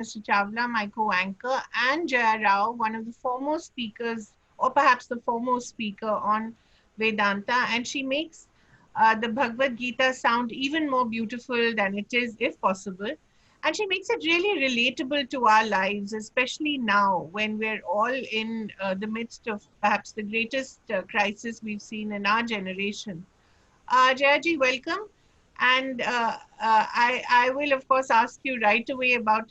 Mr. Chawla, my co-anchor, and Jaya Row, one of the foremost speakers, or perhaps the foremost speaker on Vedanta. And she makes the Bhagavad Gita sound even more beautiful than it is, if possible. And she makes it really relatable to our lives, especially now when we're all in the midst of perhaps the greatest crisis we've seen in our generation. Jayaji, welcome. And I will, of course, ask you right away about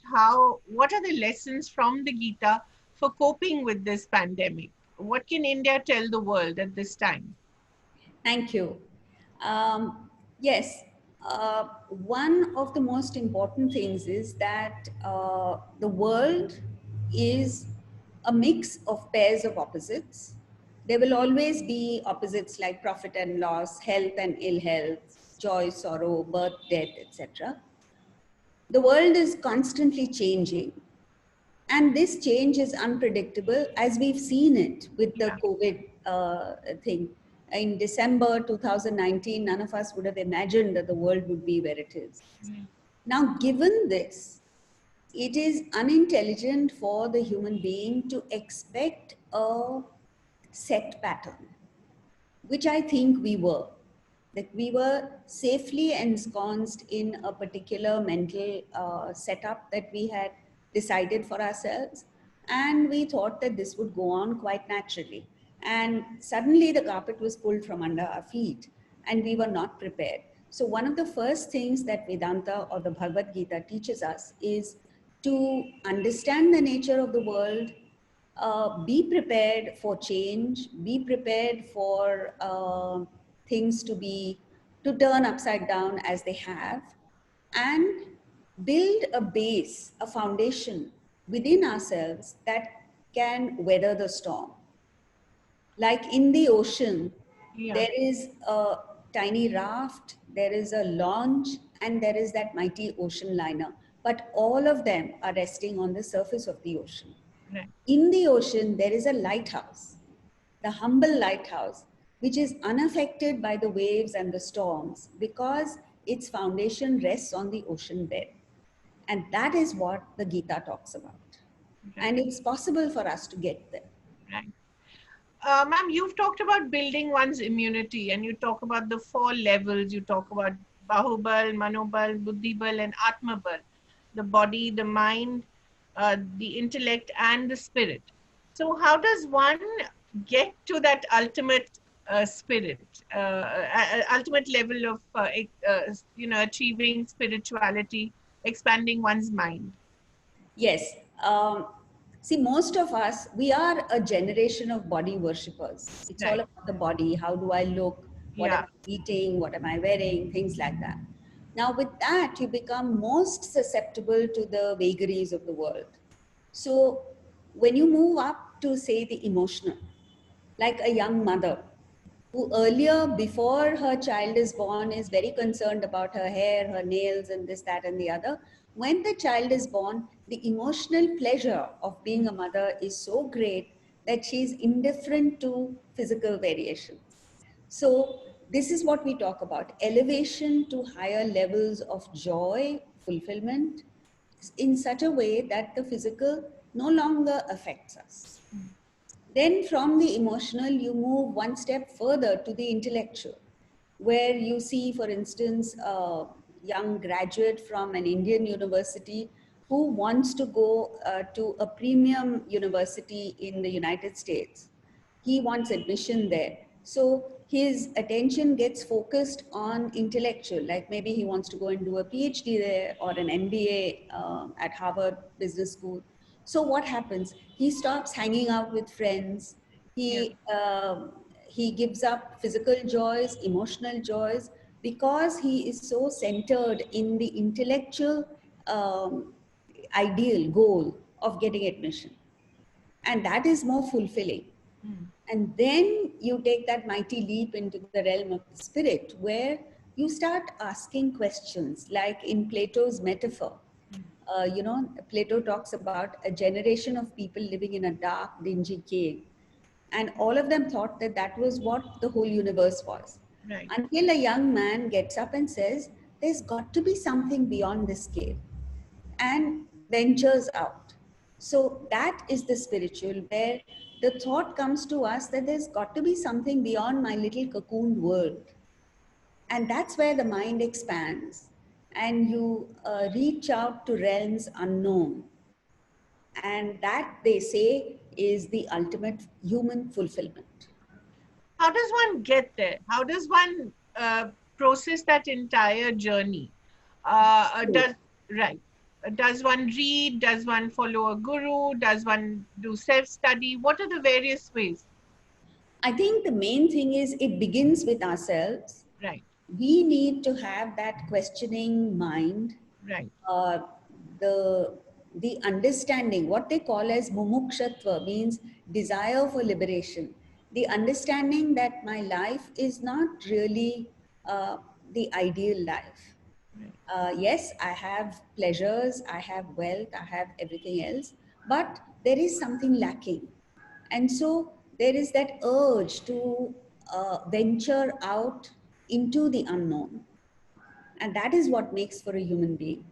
what are the lessons from the Gita for coping with this pandemic? What can India tell the world at this time? Thank you. Yes, one of the most important things is that the world is a mix of pairs of opposites. There will always be opposites like profit and loss, health and ill health, joy, sorrow, birth, death, etc. The world is constantly changing, and this change is unpredictable, as we've seen it with the Yeah. COVID thing. In December 2019, none of us would have imagined that the world would be where it is. Right. Now, given this, it is unintelligent for the human being to expect a set pattern, which I think we were. That we were safely ensconced in a particular mental setup that we had decided for ourselves. And we thought that this would go on quite naturally. And suddenly the carpet was pulled from under our feet, and we were not prepared. So, one of the first things that Vedanta or the Bhagavad Gita teaches us is to understand the nature of the world, be prepared for change, be prepared for things to turn upside down as they have, and build a base, a foundation within ourselves that can weather the storm. Like in the ocean, Yeah. there is a tiny raft, there is a launch, and there is that mighty ocean liner. But all of them are resting on the surface of the ocean. Right. In the ocean, there is a lighthouse, the humble lighthouse, which is unaffected by the waves and the storms because its foundation rests on the ocean bed. And that is what the Gita talks about. Right. And it's possible for us to get there. Right. Ma'am, you've talked about building one's immunity, and you talk about the four levels. You talk about Bahubal, Manobal, Buddhibal, and Atmabal, the body, the mind, the intellect, and the spirit. So, how does one get to that ultimate spirit, ultimate level of achieving spirituality, expanding one's mind? Yes. Um, See, most of us, we are a generation of body worshippers. It's all Right. about the body. How do I look? What am Yeah. I eating? What am I wearing? Things like that. Now, with that, you become most susceptible to the vagaries of the world. So, when you move up to, say, the emotional, like a young mother who earlier, before her child is born, is very concerned about her hair, her nails, and this, that, and the other. When the child is born, the emotional pleasure of being a mother is so great that she's indifferent to physical variations. So, this is what we talk about elevation to higher levels of joy, fulfillment, in such a way that the physical no longer affects us. Then from the emotional, you move one step further to the intellectual, where you see, for instance, a young graduate from an Indian university who wants to go to a premium university in the United States. He wants admission there. So his attention gets focused on intellectual, like maybe he wants to go and do a PhD there or an MBA at Harvard Business School. So what happens? He stops hanging out with friends. Yeah. He gives up physical joys, emotional joys, because he is so centered in the intellectual ideal goal of getting admission, and that is more fulfilling. Mm. And then you take that mighty leap into the realm of the spirit, where you start asking questions, like in Plato's metaphor. Plato talks about a generation of people living in a dark, dingy cave. And all of them thought that that was what the whole universe was. Right. Until a young man gets up and says, there's got to be something beyond this cave. And ventures out. So that is the spiritual, where the thought comes to us that there's got to be something beyond my little cocooned world. And that's where the mind expands and you reach out to realms unknown. And that, they say, is the ultimate human fulfillment. How does one get there? How does one process that entire journey? So Does right? Does one read? Does one follow a guru? Does one do self study? What are the various ways? I think the main thing is it begins with ourselves. Right, We need to have that questioning mind, right, uh, the understanding, what they call as mumukshatva, means desire for liberation, the understanding that my life is not really the ideal life. right, Yes, I have pleasures, I have wealth, I have everything else, but there is something lacking. And so there is that urge to venture out into the unknown. And that is what makes for a human being.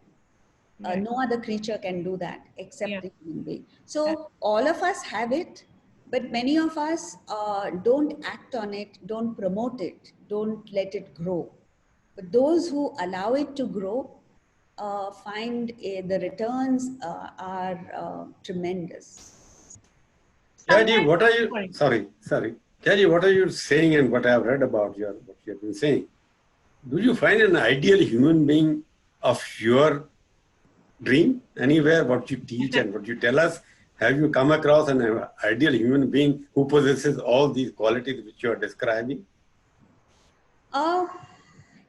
right. No other creature can do that except Yeah, the human being. that, So all of us have it, but many of us don't act on it, don't promote it, don't let it grow. But those who allow it to grow find the returns are tremendous. Jayaji, sometimes. what are you, Sorry. sorry. Jayaji, what are you saying and what I have read about what you have been saying? Do you find an ideal human being of your dream anywhere, what you teach and what you tell us? Have you come across an ideal human being who possesses all these qualities which you are describing? Uh,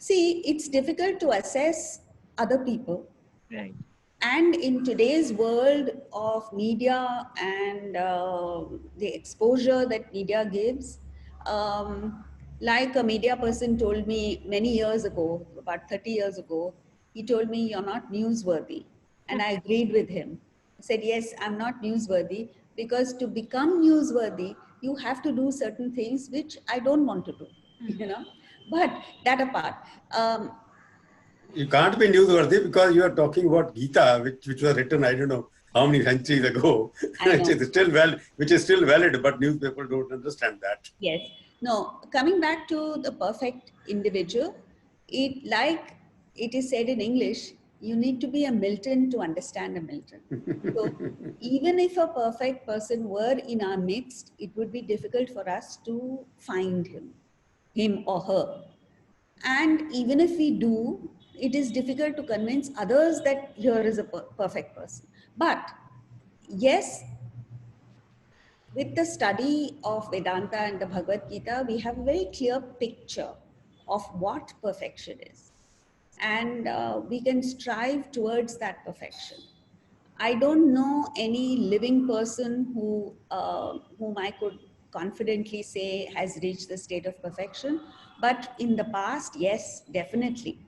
See, it's difficult to assess other people. Right, And in today's world of media and the exposure that media gives, like a media person told me many years ago, about 30 years ago, he told me, "You're not newsworthy." And I agreed with him. I said, "Yes, I'm not newsworthy because to become newsworthy, you have to do certain things which I don't want to do, you know." But that apart, um, You can't be newsworthy because you are talking about Gita, which was written, I don't know how many centuries ago, I which know. is still valid, which is still valid, but newspaper don't understand that. Yes. No, coming back to the perfect individual, like it is said in English, you need to be a Milton to understand a Milton. So even if a perfect person were in our midst, it would be difficult for us to find him or her. And even if we do, it is difficult to convince others that here is a perfect person. But yes, with the study of Vedanta and the Bhagavad Gita, we have a very clear picture of what perfection is. And we can strive towards that perfection. I don't know any living person whom I could confidently say has reached the state of perfection. But in the past, yes, definitely.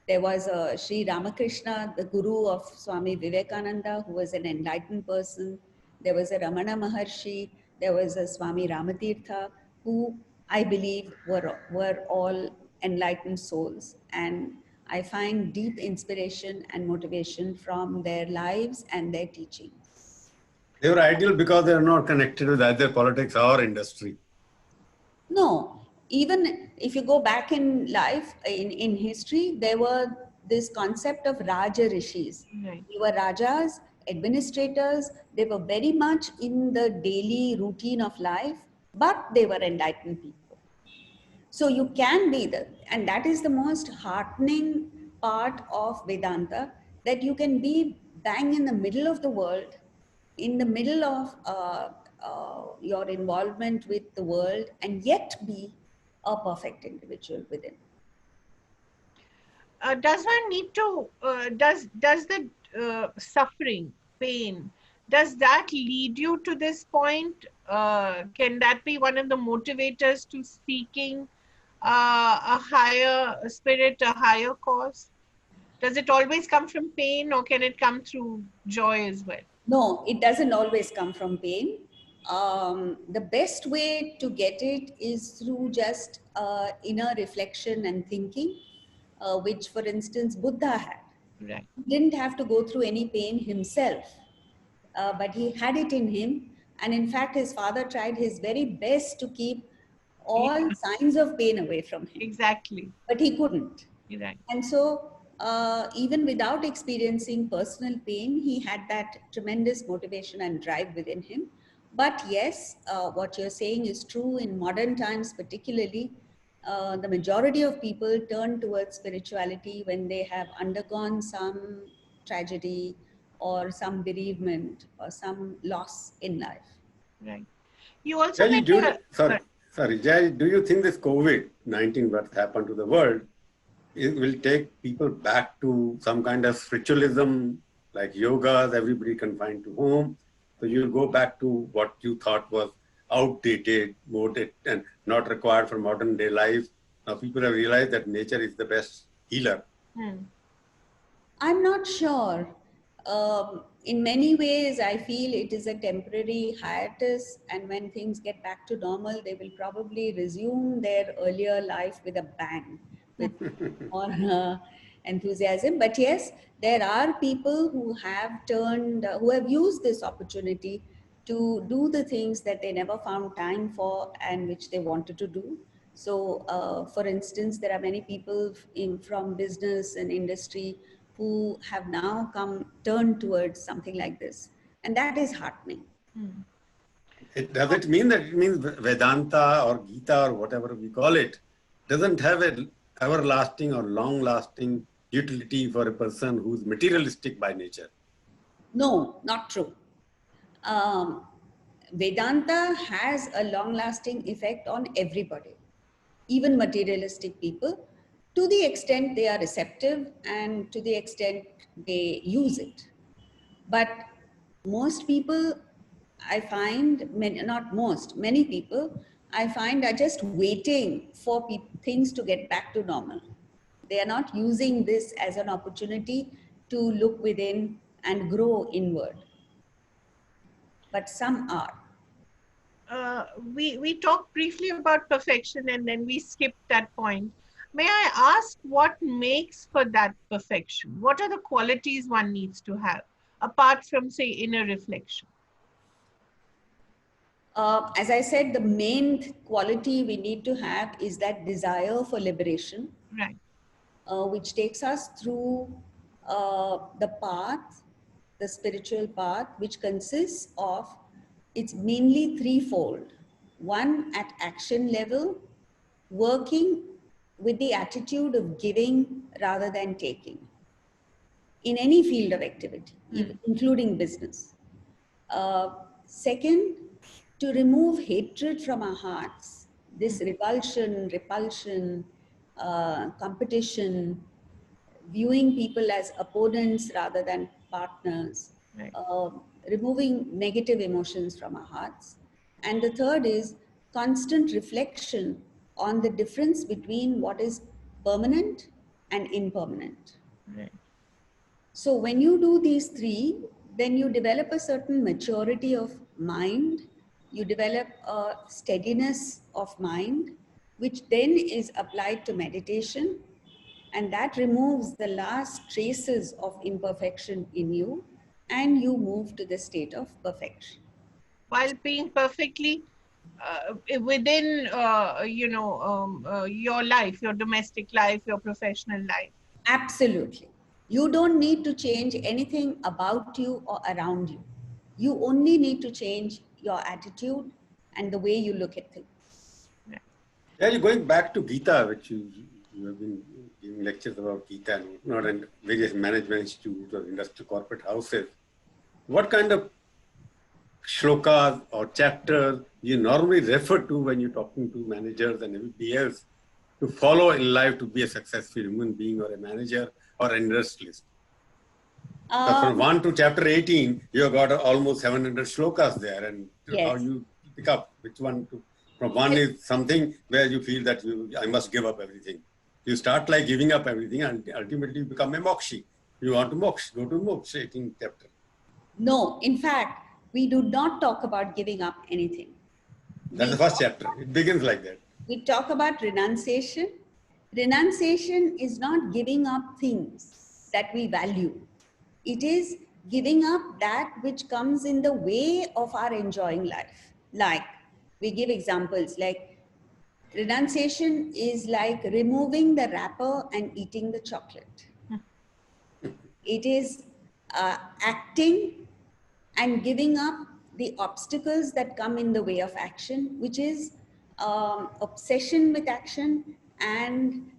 There was a Sri Ramakrishna, the guru of Swami Vivekananda, who was an enlightened person. There was a Ramana Maharshi. There was a Swami Ramatirtha, who I believe were all enlightened souls. And I find deep inspiration and motivation from their lives and their teachings. They were ideal because they are not connected with either politics or industry. No, even if you go back in life, in history, there were this concept of Raja Rishis. right. They were Rajas, administrators, they were very much in the daily routine of life, but they were enlightened people. So you can be and that is the most heartening part of Vedanta, that you can be bang in the middle of the world, in the middle of your involvement with the world, and yet be a perfect individual within. Does one need to does the suffering, pain, does that lead you to this point? Can that be one of the motivators to seeking a higher spirit, a higher cause? Does it always come from pain, or can it come through joy as well? No, it doesn't always come from pain. The best way to get it is through just inner reflection and thinking, which, for instance, Buddha had. Right. He didn't have to go through any pain himself, but he had it in him. And in fact, his father tried his very best to keep Yeah, all signs of pain away from him, exactly. but he couldn't. Right. And so, even without experiencing personal pain, he had that tremendous motivation and drive within him. But yes, what you're saying is true in modern times, particularly. The majority of people turn towards spirituality when they have undergone some tragedy or some bereavement or some loss in life. Right. You also Jay, met a sorry, sorry, Jay, do you think this COVID-19 what happened to the world, it will take people back to some kind of spiritualism, like yogas, everybody confined to home? So you'll go back to what you thought was outdated, modern, and not required for modern day life. Now people have realized that nature is the best healer. hmm, I'm not sure. In many ways, I feel it is a temporary hiatus, and when things get back to normal, they will probably resume their earlier life with a bang, with more enthusiasm. But yes, there are people who have who have used this opportunity to do the things that they never found time for and which they wanted to do. So, for instance, there are many people from business and industry who have now turned towards something like this. And that is heartening. hmm. Does it mean that it means Vedanta or Gita or whatever we call it doesn't have an everlasting or long-lasting utility for a person who's materialistic by nature? No, not true. Um, Vedanta has a long lasting effect on everybody, even materialistic people, to the extent they are receptive and to the extent they use it. But most people, I find, not most, many people, I find are just waiting for things to get back to normal. They are not using this as an opportunity to look within and grow inward, but some are. We talked briefly about perfection and then we skipped that point. May I ask what makes for that perfection? What are the qualities one needs to have apart from, say, inner reflection? As I said, the main quality we need to have is that desire for liberation, Right. which takes us through the path, the spiritual path, which consists of, it's mainly threefold. One, at action level, working with the attitude of giving rather than taking in any field of activity, Hmm. including business. Second, to remove hatred from our hearts, Hmm. this repulsion, competition, viewing people as opponents rather than partners, Right. uh, removing negative emotions from our hearts. And the third is constant reflection on the difference between what is permanent and impermanent. Right. So when you do these three, then you develop a certain maturity of mind, you develop a steadiness of mind, which then is applied to meditation, and that removes the last traces of imperfection in you, and you move to the state of perfection. While being perfectly within, your life, your domestic life, your professional life. Absolutely. You don't need to change anything about you or around you. You only need to change your attitude and the way you look at things. Right. Yeah, you're going back to Gita, which you have been giving lectures about Gita and whatnot, and various management institutes or industrial corporate houses. What kind of shlokas or chapters you normally refer to when you're talking to managers and everybody else to follow in life to be a successful human being or a manager or an industrialist? Because from Um, 1 to chapter 18, you have got almost 700 shlokas there, and how yes. you pick up which one to. From one Well, is something where you feel that I must give up everything. You start like giving up everything, and ultimately you become a mokshi. You want to moksha, go to moksha 18th chapter. no, in fact, we do not talk about giving up anything. That's the We first talk, chapter. It begins like that. we talk about renunciation. Renunciation is not giving up things that we value. It is giving up that which comes in the way of our enjoying life. Like, we give examples like renunciation is like removing the wrapper and eating the chocolate. It is acting and giving up the obstacles that come in the way of action, which is obsession with action and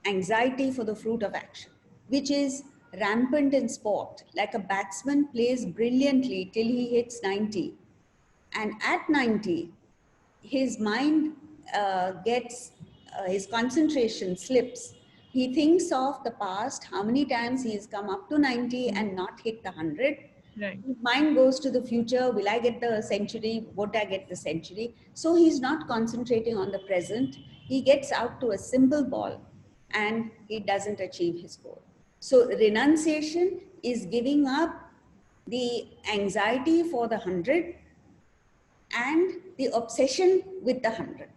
anxiety for the fruit of action, which is rampant in sport. Like a batsman plays brilliantly till he hits 90. And at 90, his mind his concentration slips. He thinks of the past, how many times he has come up to 90 and not hit the 100. Right. His mind goes to the future. Will I get the century? Won't I get the century? So he's not concentrating on the present. He gets out to a simple ball and he doesn't achieve his goal. So renunciation is giving up the anxiety for the 100 and the obsession with the 100.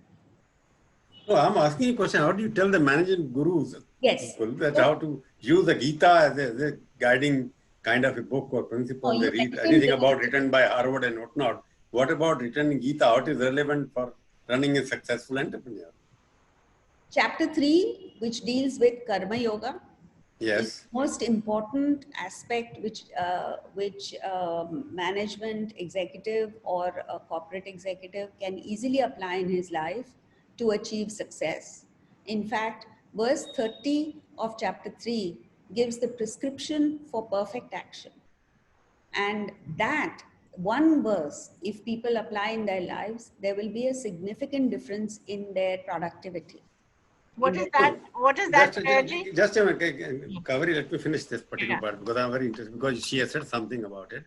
So I'm asking a question. How do you tell the managing gurus Yes. people that how to use the Gita as a guiding kind of a book or principle? They You read mentioned anything about written by Harvard and whatnot. What about written in Gita? How it is relevant for running a successful entrepreneur? Chapter 3, which deals with Karma Yoga, is Yes. the most important aspect which management executive or a corporate executive can easily apply in his life to achieve success. In fact, verse 30 of chapter 3 gives the prescription for perfect action. And that one verse, if people apply in their lives, there will be a significant difference in their productivity. What is that? What is that, Jayajit? Just a minute, Kaveri, let me finish this particular Yeah. part because I'm very interested because she has said something about it.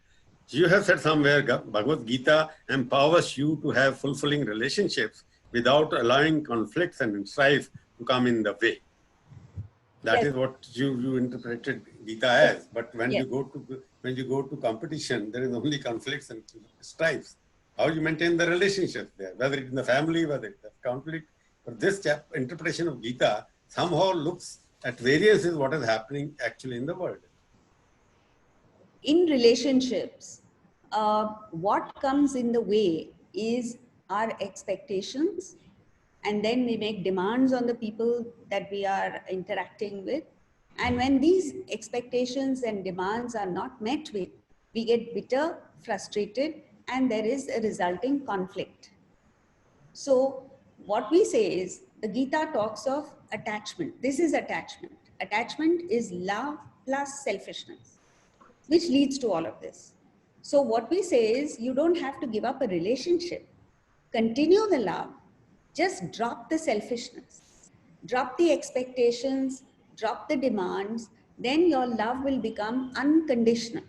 You have said somewhere Bhagavad Gita empowers you to have fulfilling relationships without allowing conflicts and strife to come in the way. That Yes. is what you interpreted Gita as. But when Yes. you go to competition, there is only conflicts and strifes. How you maintain the relationships there, whether it's in the family, whether it's conflict. But this interpretation of Gita somehow looks at variances what is happening actually in the world. In relationships, what comes in the way is our expectations, and then we make demands on the people that we are interacting with. And when these expectations and demands are not met with, we get bitter, frustrated, and there is a resulting conflict. So, what we say is the Gita talks of attachment. This is attachment. Attachment is love plus selfishness, which leads to all of this. So, what we say is you don't have to give up a relationship, continue the love, just drop the selfishness, drop the expectations, drop the demands, then your love will become unconditional.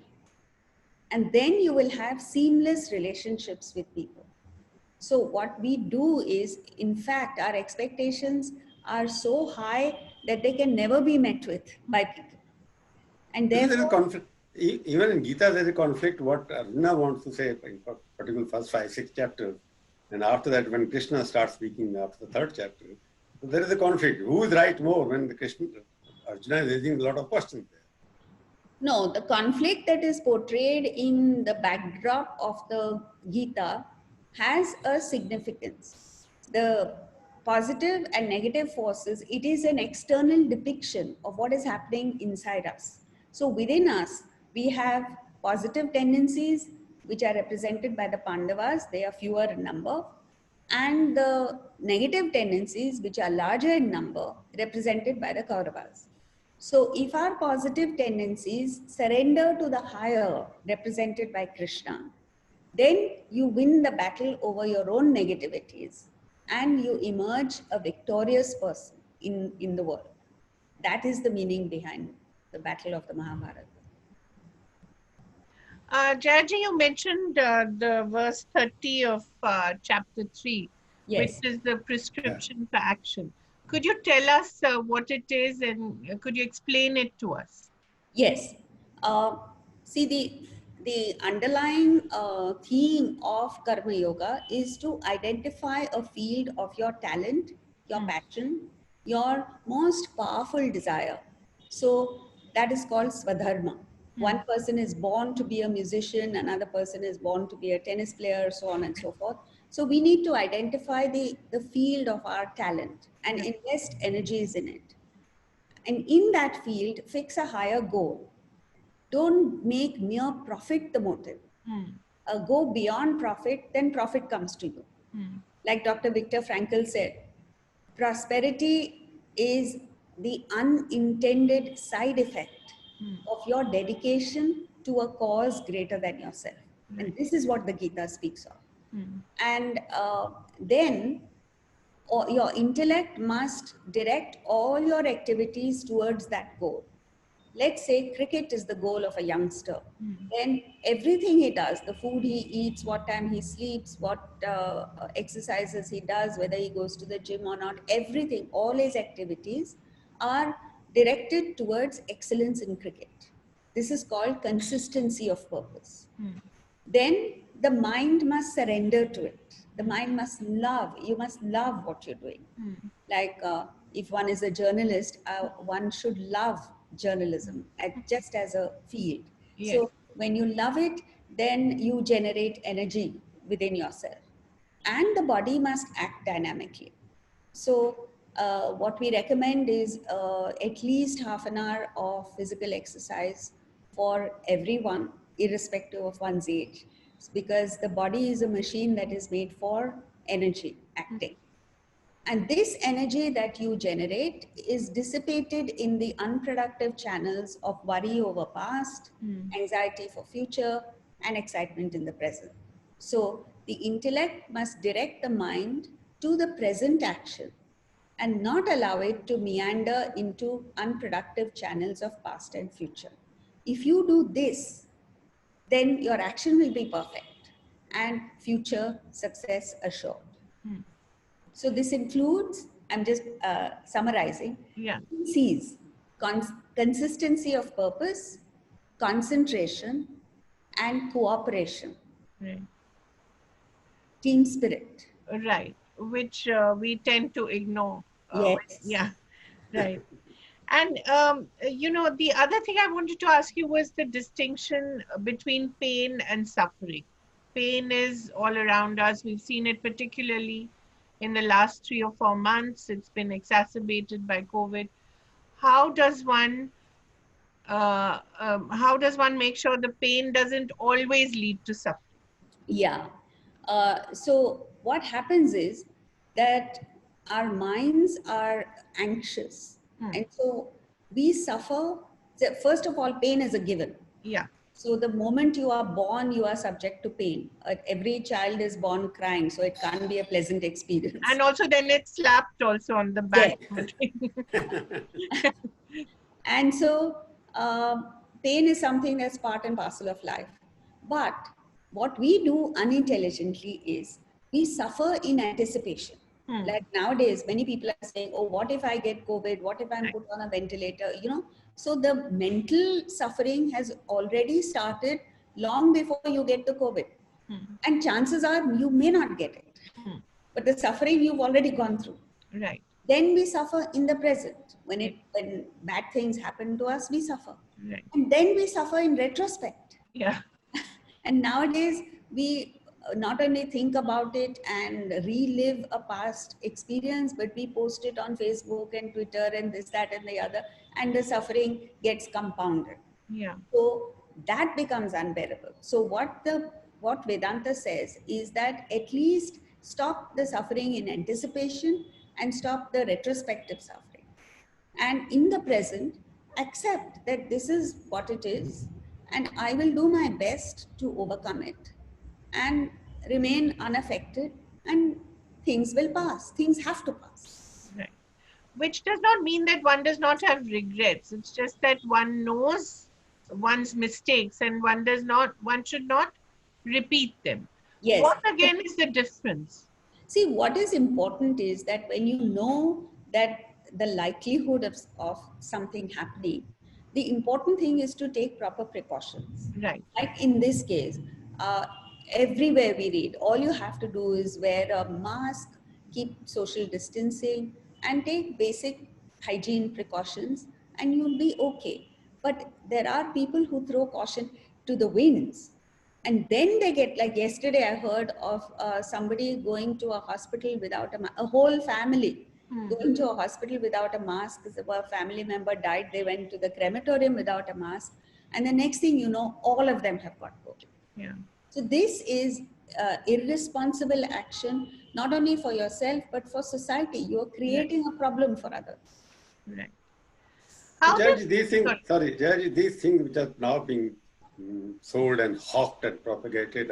And then you will have seamless relationships with people. So, what we do is, in fact, our expectations are so high that they can never be met with by people. And There is therefore, conflict. Even in Gita, there is a conflict. What Arjuna wants to say, in particular, first 5, 6 chapters, and after that, when Krishna starts speaking after the 3rd chapter, so there is a conflict. Who is right more when Arjuna is raising a lot of questions there. no, the conflict that is portrayed in the backdrop of the Gita has a significance. The positive and negative forces, it is an external depiction of what is happening inside us. So within us, we have positive tendencies which are represented by the Pandavas, they are fewer in number, and the negative tendencies which are larger in number, represented by the Kauravas. So if our positive tendencies surrender to the higher, represented by Krishna, then you win the battle over your own negativities and you emerge a victorious person in the world. That is the meaning behind the battle of the Mahabharata. Jayaji, you mentioned the verse 30 of chapter 3, which Yes. is the prescription for action. Could you tell us what it is and could you explain it to us? Yes. See, the underlying theme of Karma Yoga is to identify a field of your talent, your passion, your most powerful desire. So that is called swadharma. Hmm. One person is born to be a musician, another person is born to be a tennis player, so on and so forth. So we need to identify the field of our talent and Right. invest energies in it. And in that field, fix a higher goal. Don't make mere profit the motive. Hmm. Go beyond profit, then profit comes to you. Hmm. Like Dr. Viktor Frankl said, prosperity is the unintended side effect Hmm. of your dedication to a cause greater than yourself. And Right. this is what the Gita speaks of. Hmm. And then your intellect must direct all your activities towards that goal. Let's say cricket is the goal of a youngster, Hmm. then everything he does, the food he eats, what time he sleeps, what exercises he does, whether he goes to the gym or not, everything, all his activities are directed towards excellence in cricket. This is called consistency of purpose. Hmm. Then the mind must surrender to it. The Hmm. mind must love, you must love what you're doing. Hmm. Like if one is a journalist, one should love Hmm. journalism just as a field. Yes. So when you love it, then you generate energy within yourself, and the body must act dynamically. So what we recommend is at least half an hour of physical exercise for everyone, irrespective of one's age, because the body is a machine that is made for energy Hmm. acting. And this energy that you generate is dissipated in the unproductive channels of worry over past, Hmm. anxiety for future, and excitement in the present. So the intellect must direct the mind to the present action and not allow it to meander into unproductive channels of past and future. If you do this, then your action will be perfect and future success assured. Hmm. So this includes, I'm just summarizing, Yeah. C's, consistency of purpose, concentration, and cooperation, Right. team spirit. Right. Which we tend to ignore. Yes. Yeah. Right. And the other thing I wanted to ask you was the distinction between pain and suffering. Pain is all around us. We've seen it particularly in the last 3 or 4 months. It's been exacerbated by COVID. How does one how does one make sure the pain doesn't always lead to suffering? Yeah. So what happens is that our minds are anxious. Hmm. And so we suffer. So first of all, pain is a given. Yeah. So the moment you are born, you are subject to pain. Every child is born crying, so it can't be a pleasant experience. And also then it's slapped also on the back. Yes. And so pain is something that's part and parcel of life. But what we do unintelligently is we suffer in anticipation. Hmm. Like nowadays, many people are saying, oh, what if I get COVID? What if I'm Right. put on a ventilator? So the mental suffering has already started long before you get the COVID. Hmm. And chances are you may not get it. Hmm. But the suffering you've already gone through. Right. Then we suffer in the present. Right. When bad things happen to us, we suffer. Right. And then we suffer in retrospect. Yeah. And nowadays, we not only think about it and relive a past experience, but we post it on Facebook and Twitter and this, that, and the other, and the suffering gets compounded. Yeah. So that becomes unbearable. So what Vedanta says is that at least stop the suffering in anticipation and stop the retrospective suffering. And in the present, accept that this is what it is, and I will do my best to overcome it and remain unaffected, and things will pass. Things have to pass. Right. Which does not mean that one does not have regrets. It's just that one knows one's mistakes and one should not repeat them. Yes. What again is the difference? See, what is important is that when you know that the likelihood of something happening, the important thing is to take proper precautions. Right. Like in this case, uh, everywhere we read, all you have to do is wear a mask, keep social distancing, and take basic hygiene precautions, and you'll be okay. But there are people who throw caution to the winds. And then they get, like yesterday, I heard of somebody going to a hospital without a whole family Hmm. going to a hospital without a mask. A family member died. They went to the crematorium without a mask. And the next thing you know, all of them have got COVID. Yeah. So this is irresponsible action, not only for yourself, but for society. You're Right. creating a problem for others. Right. So, How does Jayaji, these things, sorry. sorry, Jayaji, these things which are now being sold and hawked and propagated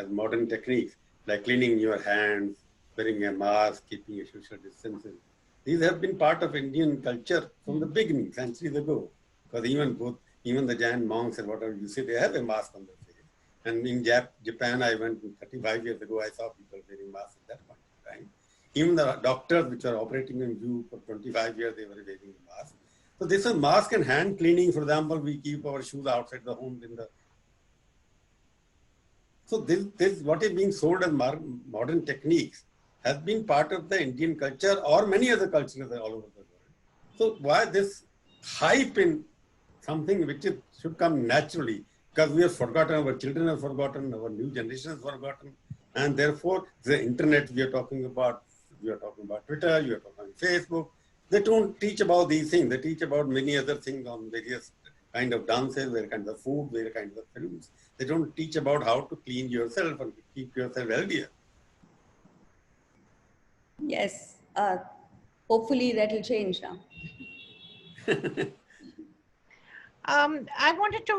as modern techniques, like cleaning your hands, wearing a mask, keeping a social distancing, these have been part of Indian culture from the Hmm. beginning, centuries ago. Because even the Jain monks and whatever you say, they have a mask on their face. And in Japan, I went 35 years ago, I saw people wearing masks at that point in time. Even the doctors which are operating in you for 25 years, they were wearing a mask. So this is mask and hand cleaning. For example, we keep our shoes outside the home. So this what is being sold as modern techniques has been part of the Indian culture or many other cultures all over the world. So why this hype in something which should come naturally? Because we have forgotten, our children have forgotten, our new generation has forgotten, and therefore the internet we are talking about Twitter, you are talking about Facebook. They don't teach about these things. They teach about many other things on various kind of dances, various kinds of food, various kinds of films. They don't teach about how to clean yourself and keep yourself healthier. Yes, hopefully that will change now. I wanted to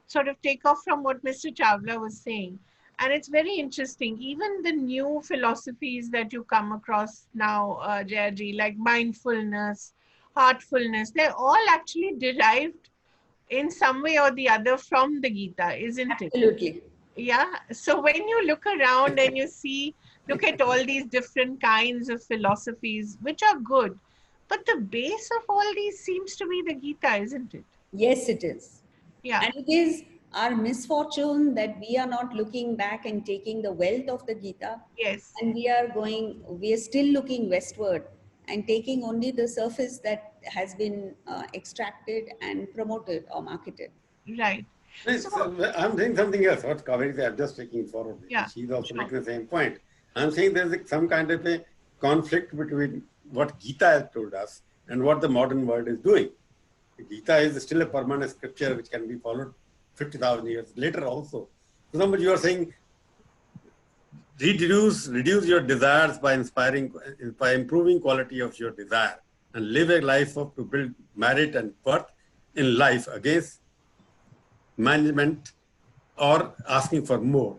sort of take off from what Mr. Chawla was saying. And it's very interesting. Even the new philosophies that you come across now, Jayaji, like mindfulness, heartfulness, they're all actually derived in some way or the other from the Gita, isn't it? Absolutely. Yeah. So when you look around and you see, look at all these different kinds of philosophies, which are good, but the base of all these seems to be the Gita, isn't it? Yes, it is. Yeah. And it is our misfortune that we are not looking back and taking the wealth of the Gita, Yes. and we are still looking westward and taking only the surface that has been extracted and promoted or marketed. Right. So, I'm saying something else. What Kaveri said, I'm just taking forward. yeah, She's also sure. making the same point. I'm saying there's some kind of a conflict between what Gita has told us and what the modern world is doing. Gita is still a permanent scripture which can be followed 50,000 years later also. For example, you are saying reduce your desires by improving quality of your desire and live a life to build merit and worth in life against management or asking for more.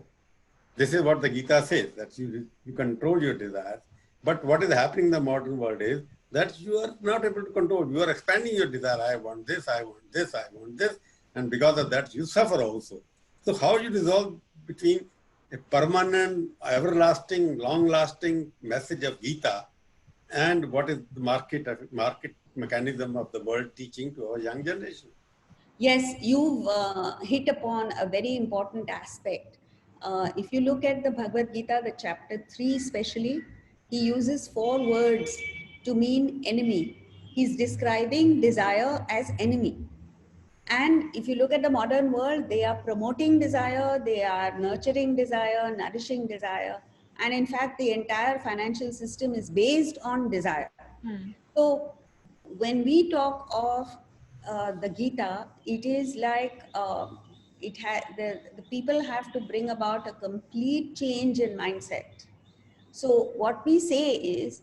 This is what the Gita says, that you control your desires. But what is happening in the modern world is that you are not able to control. You are expanding your desire. I want this, I want this, I want this. And because of that, you suffer also. So how you resolve between a permanent, everlasting, long-lasting message of Gita and what is the market mechanism of the world teaching to our young generation? Yes, you've hit upon a very important aspect. If you look at the Bhagavad Gita, the chapter 3 especially, he uses 4 words to mean enemy. He's describing desire as enemy. And if you look at the modern world, they are promoting desire, they are nurturing desire, nourishing desire. And in fact, the entire financial system is based on desire. Hmm. So when we talk of the Gita, it is like the people have to bring about a complete change in mindset. So what we say is,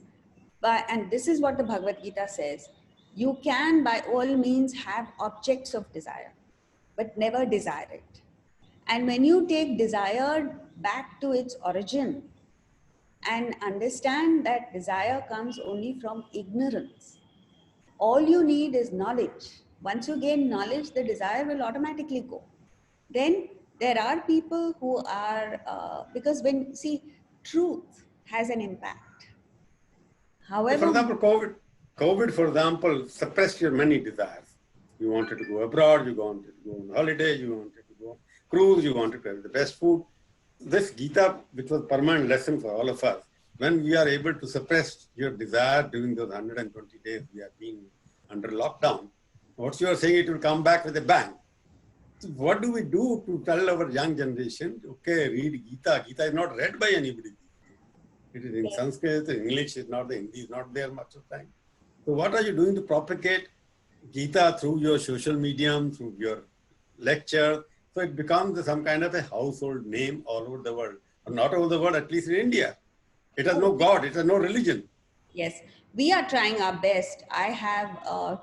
and this is what the Bhagavad Gita says, you can by all means have objects of desire, but never desire it. And when you take desire back to its origin and understand that desire comes only from ignorance, all you need is knowledge. Once you gain knowledge, the desire will automatically go. Then there are people who are, because truth has an impact. So for However, example, COVID, for example, suppressed your many desires. You wanted to go abroad, you wanted to go on holiday, you wanted to go on cruise, you wanted to have the best food. This Gita, which was permanent lesson for all of us, when we are able to suppress your desire during those 120 days we have been under lockdown, what you are saying, it will come back with a bang. So what do we do to tell our young generation, okay, read Gita. Gita is not read by anybody. It is in Yes. Sanskrit, English is not, the Hindi is not there much of time. So what are you doing to propagate Gita through your social medium, through your lecture? So it becomes some kind of a household name all over the world. Or not over the world, at least in India. It has no God, it has no religion. Yes, we are trying our best. I have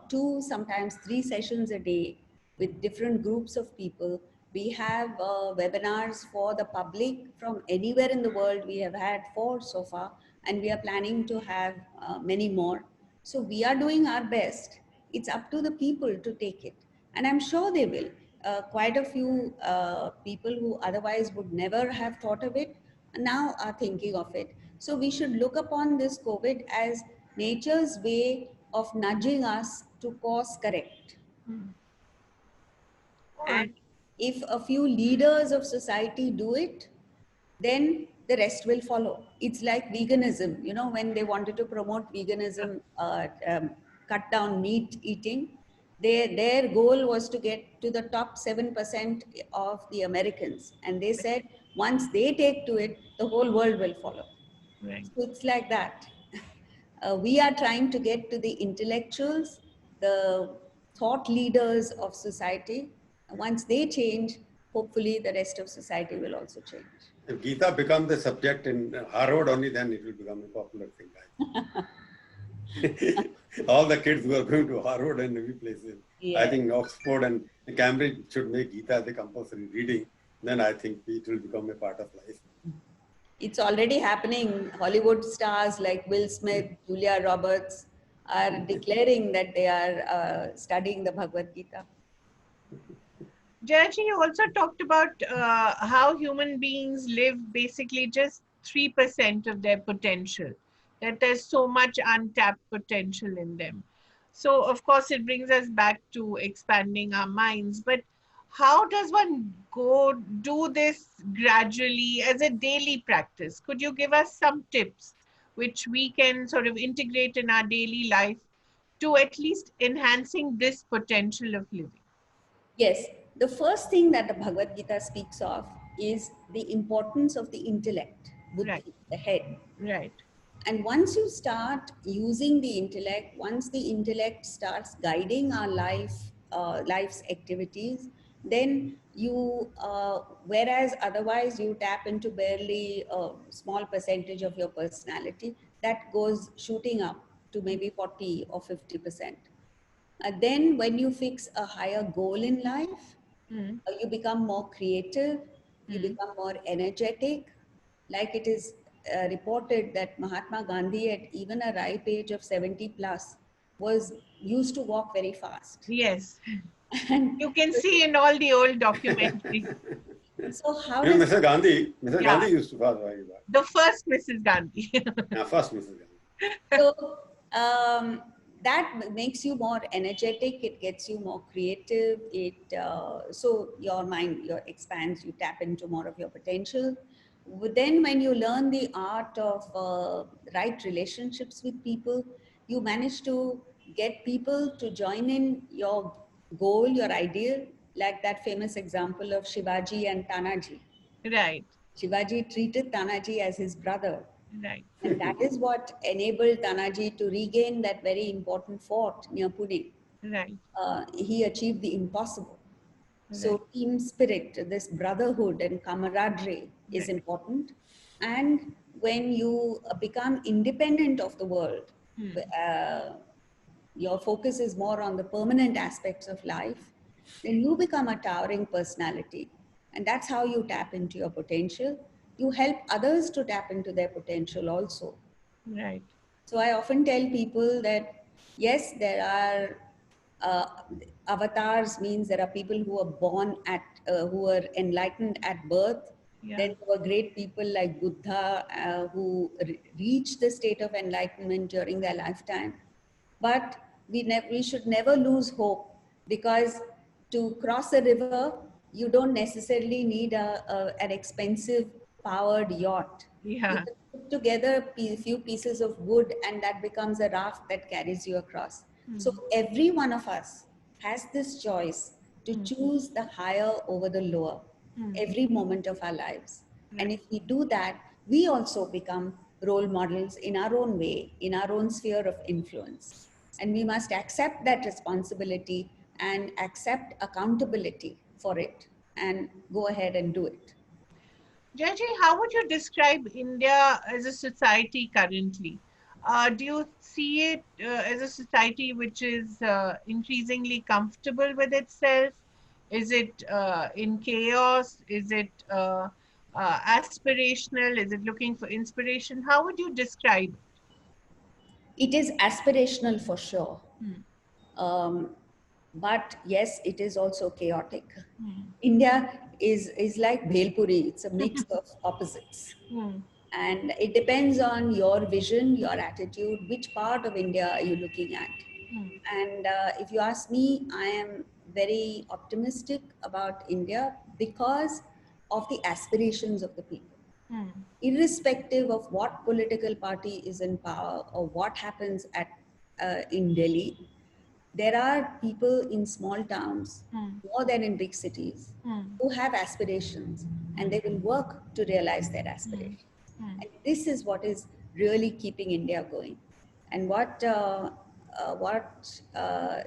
two, sometimes three sessions a day with different groups of people. We have webinars for the public from anywhere in the world. We have had four so far, and we are planning to have many more. So we are doing our best. It's up to the people to take it, and I'm sure they will. Quite a few people who otherwise would never have thought of it now are thinking of it. So we should look upon this COVID as nature's way of nudging us to course correct. Hmm. And And if a few leaders of society do it, then the rest will follow. It's like veganism, you know, when they wanted to promote veganism, cut down meat eating, their goal was to get to the top 7% of the Americans. And they said, once they take to it, the whole world will follow. right. So it's like that. We are trying to get to the intellectuals, the thought leaders of society. Once they change, hopefully the rest of society will also change. If Gita becomes the subject in Harvard only, then it will become a popular thing. All the kids who are going to Harvard and every places, I Yes. think Oxford and Cambridge should make Gita the compulsory reading. Then I think it will become a part of life. It's already happening. Hollywood stars like Will Smith, Julia Roberts are declaring that they are studying the Bhagavad Gita. Jayaji, you also talked about how human beings live basically just 3% of their potential, that there's so much untapped potential in them. So, of course, it brings us back to expanding our minds. But how does one go do this gradually as a daily practice? Could you give us some tips which we can sort of integrate in our daily life to at least enhancing this potential of living? Yes, the first thing that the Bhagavad Gita speaks of is the importance of the intellect, Right, buddhi, the head. right, And once you start using the intellect, once the intellect starts guiding our life's activities, then you, whereas otherwise you tap into barely a small percentage of your personality, that goes shooting up to maybe 40 or 50%. And then when you fix a higher goal in life, mm, you become more creative, you mm. become more energetic. Like it is reported that Mahatma Gandhi, at even a ripe age of 70 plus, was used to walk very fast. Yes, And you can see in all the old documentaries. so, how You know, does Mr. Yeah, Gandhi used to pass by that. the first Mrs. Gandhi. First Mrs. Gandhi. so that makes you more energetic, it gets you more creative, it so your mind your expands, you tap into more of your potential. Then when you learn the art of right relationships with people, you manage to get people to join in your goal, your ideal, like that famous example of Shivaji and Tanaji. Right, Shivaji treated Tanaji as his brother, right, and that is what enabled Tanaji to regain that very important fort near Pune. right, He achieved the impossible. right, So, team spirit, this brotherhood and camaraderie is right. important. And when you become independent of the world, Hmm. uh, your focus is more on the permanent aspects of life, then you become a towering personality. And that's how you tap into your potential. You help others to tap into their potential also. Right. So I often tell people that yes, there are uh, avatars, means there are people who are born at, who are enlightened at birth. Yeah. Then there were great people like Buddha who reached the state of enlightenment during their lifetime. But we should never lose hope, because to cross a river, you don't necessarily need an expensive powered yacht. You Yeah. can put together a few pieces of wood and that becomes a raft that carries you across. So Hmm. every one of us has this choice to Mm. choose the higher over the lower Mm. every moment of our lives. And Right. if we do that, we also become role models in our own way, in our own sphere of influence. And we must accept that responsibility and accept accountability for it and go ahead and do it. Jaji, how would you describe India as a society currently? Do you see it as a society which is increasingly comfortable with itself? Is it in chaos? Is it aspirational? Is it looking for inspiration? How would you describe it? It is aspirational for sure. Hmm. Um, but yes, it is also chaotic. Hmm. India is like Bhelpuri, it's a mix of opposites. Hmm. And it depends on your vision, your attitude, which part of India are you looking at. Hmm. And if you ask me, I am very optimistic about India because of the aspirations of the people. Hmm. Irrespective of what political party is in power or what happens in Delhi, there are people in small towns Hmm. more than in big cities Hmm. who have aspirations and Hmm. they will work to realize their Hmm. aspirations. Hmm. And this is what is really keeping India going. And what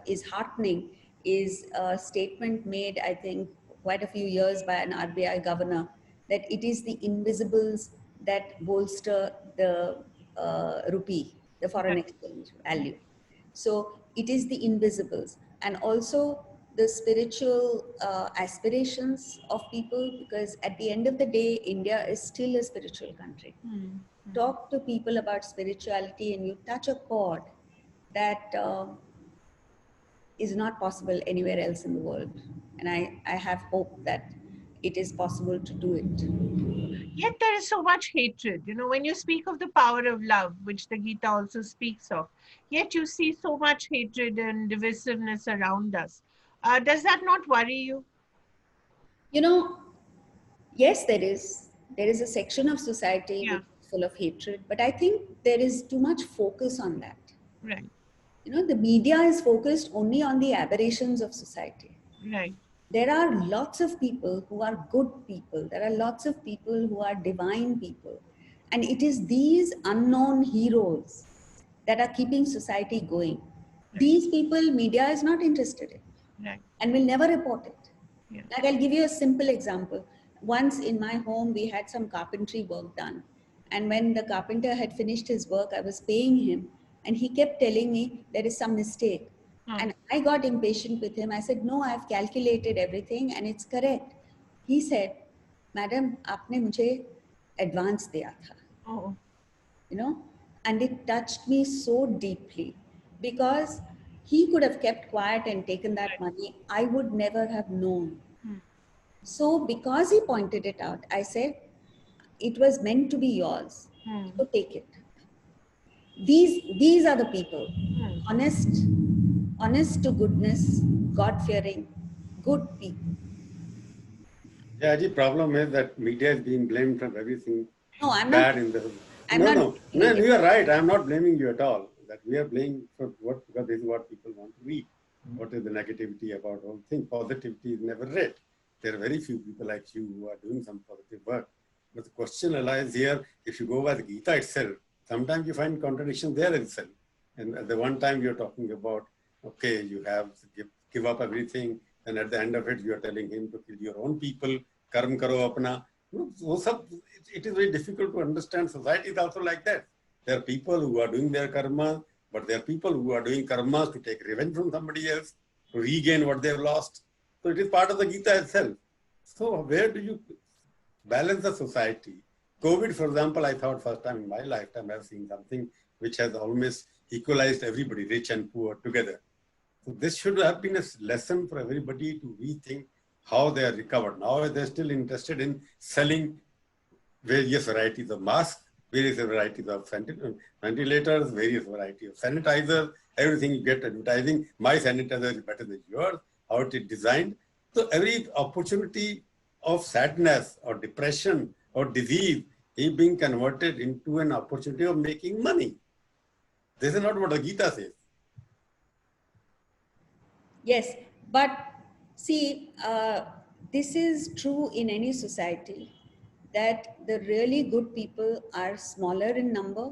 is heartening is a statement made, I think, quite a few years by an RBI governor that it is the invisibles that bolster the rupee, the foreign Right. exchange value. So it is the invisibles and also the spiritual aspirations of people, because at the end of the day, India is still a spiritual country. Hmm. Hmm. Talk to people about spirituality and you touch a chord that is not possible anywhere else in the world. And I have hope that it is possible to do it. Yet there is so much hatred. When you speak of the power of love, which the Gita also speaks of, yet you see so much hatred and divisiveness around us. Does that not worry you? You know, yes, there is a section of society Yeah, which is full of hatred, but I think there is too much focus on that. right, The media is focused only on the aberrations of society. right, There are lots of people who are good people, there are lots of people who are divine people, and it is these unknown heroes that are keeping society going. right, These people media is not interested in right. and will never report it. Yeah. Like, I'll give you a simple example. Once in my home, we had some carpentry work done. And when the carpenter had finished his work, I was paying him. And he kept telling me there is some mistake. Huh. And I got impatient with him. I said, no, I've calculated everything and it's correct. He said, Madam, आपने मुझे advance दिया था. Oh, you know and it touched me so deeply, because he could have kept quiet and taken that right. money. I would never have known. Hmm. So because he pointed it out, I said it was meant to be yours, Hmm. so take it. These are the people, Hmm. honest to goodness, God fearing, good people. Yeah, the problem is that media is being blamed for everything No, bad in the. I'm No, not no, blaming no, India. you are right. I'm not blaming you at all. That we are blaming for what, because this is what people want to read. What is the negativity about all things? Positivity is never read. There are very few people like you who are doing some positive work. But the question lies here, if you go by the Gita itself, sometimes you find contradiction there itself. And at the one time you're talking about, okay, you have to give up everything, and at the end of it, you are telling him to kill your own people, karm karo apna. It is very difficult to understand. Society is also like that. There are people who are doing their karma, but there are people who are doing karmas to take revenge from somebody else, to regain what they've lost. So it is part of the Gita itself. So where do you balance the society? COVID, for example, I thought first time in my lifetime I've seen something which has almost equalized everybody, rich and poor, together. So this should have been a lesson for everybody to rethink how they are recovered. Now they're still interested in selling various varieties of masks, various varieties of ventilators, various varieties of sanitizers, everything you get advertising. My sanitizer is better than yours, how it is designed. So every opportunity of sadness or depression or disease is being converted into an opportunity of making money. This is not what the Gita says. Yes, but see, this is true in any society, that the really good people are smaller in number,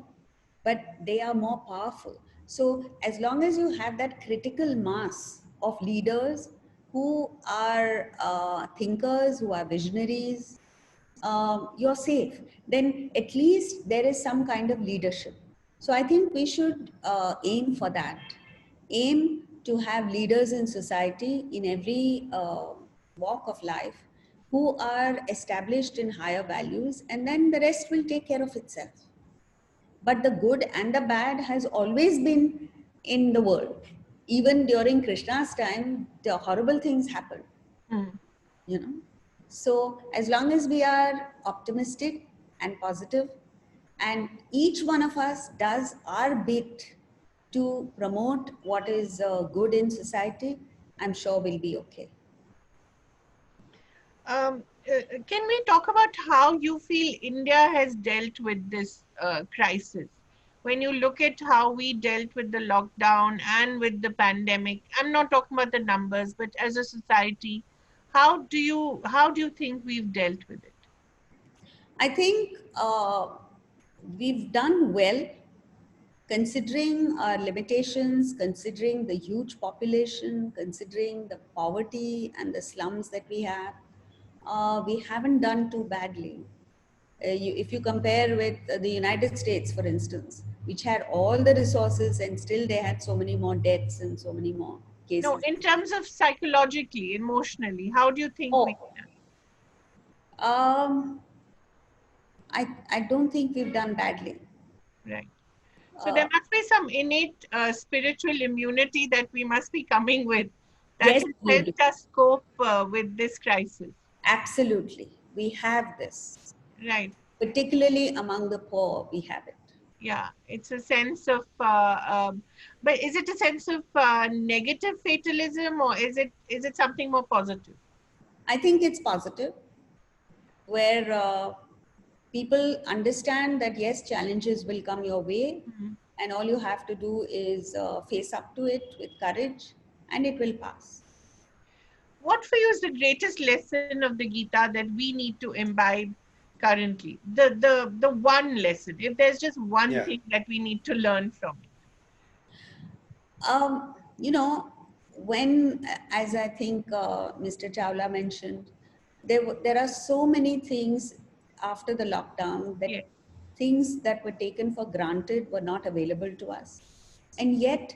but they are more powerful. So, as long as you have that critical mass of leaders who are thinkers, who are visionaries, you're safe. Then at least there is some kind of leadership. So I think we should aim for that. Aim to have leaders in society in every walk of life who are established in higher values, and then the rest will take care of itself. But the good and the bad has always been in the world. Even during Krishna's time, the horrible things happened, Hmm. you know. So as long as we are optimistic and positive, and each one of us does our bit to promote what is good in society, I'm sure we'll be okay. Can we talk about how you feel India has dealt with this crisis? When you look at how we dealt with the lockdown and with the pandemic, I'm not talking about the numbers, but as a society, how do you think we've dealt with it? I think we've done well, considering our limitations, considering the huge population, considering the poverty and the slums that we have. We haven't done too badly. If you compare with the United States, for instance, which had all the resources and still they had so many more deaths and so many more No, cases. in terms of psychologically, emotionally, how do you think we? Oh, um, I don't think we've done badly. Right. So there Uh, must be some innate spiritual immunity that we must be coming with that yes, has we do. helped us cope with this crisis. Absolutely. We have this. Right. Particularly among the poor, we have it. Yeah. It's a sense of, but is it a sense of negative fatalism, or is it something more positive? I think it's positive, where people understand that yes, challenges will come your way, Mhm. and all you have to do is face up to it with courage, and it will pass. What for you is the greatest lesson of the Gita that we need to imbibe currently? The one lesson. If there's just one Yeah. thing that we need to learn from it. You know, when, as I think Mr. Chawla mentioned, there are so many things after the lockdown, that Yes. things that were taken for granted were not available to us. And yet,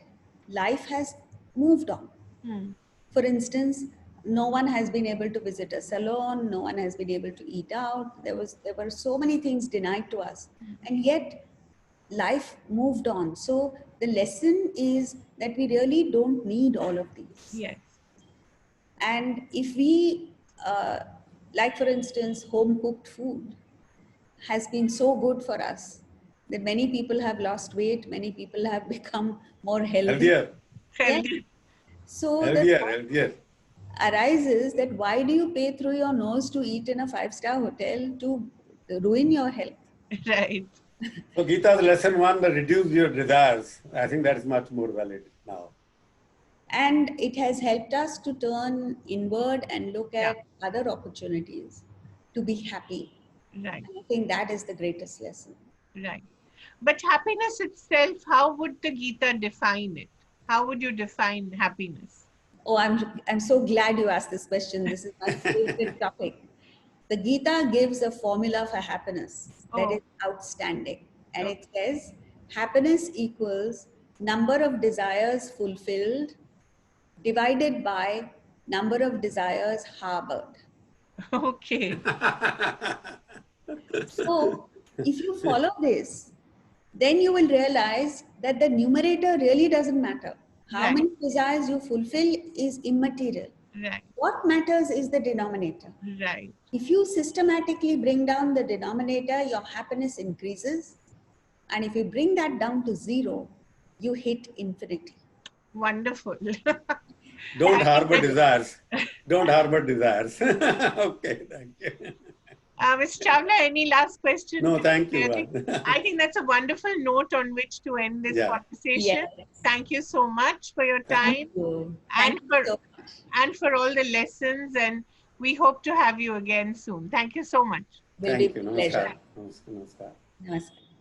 life has moved on. Hmm. For instance, no one has been able to visit a salon, no one has been able to eat out. There were so many things denied to us. And yet life moved on. So the lesson is that we really don't need all of these. Yes. And if we, like for instance, home cooked food has been so good for us that many people have lost weight, many people have become more healthy. Healthier, Yes. Healthy. So the healthier, thought healthier. arises that why do you pay through your nose to eat in a five-star hotel to ruin your health? Right. So Gita's lesson one, the reduce your desires. I think that is much more valid now. And it has helped us to turn inward and look Yeah. at other opportunities to be happy. Right. And I think that is the greatest lesson. Right. But happiness itself, how would the Gita define it? How would you define happiness? Oh, I'm so glad you asked this question. This is my favorite topic. The Gita gives a formula for happiness that is Oh, outstanding. And oh, it says happiness equals number of desires fulfilled divided by number of desires harbored. okay. So, if you follow this, then you will realize that the numerator really doesn't matter. How Right. many desires you fulfill is immaterial. Right. What matters is the denominator. Right. If you systematically bring down the denominator, your happiness increases. And if you bring that down to zero, you hit infinity. Wonderful. Don't I think harbor that's desires. Don't harbor desires. Okay, thank you. Mr. Chawla, any last question? No, thank you. I think that's a wonderful note on which to end this Yeah. conversation. Yes. Thank you so much for your Thank time you. and Thank you so much. all the lessons, and we hope to have you again soon. Thank you so much. Will be Thank you. a pleasure. Namaskar. Namaskar. Namaskar. Namaskar.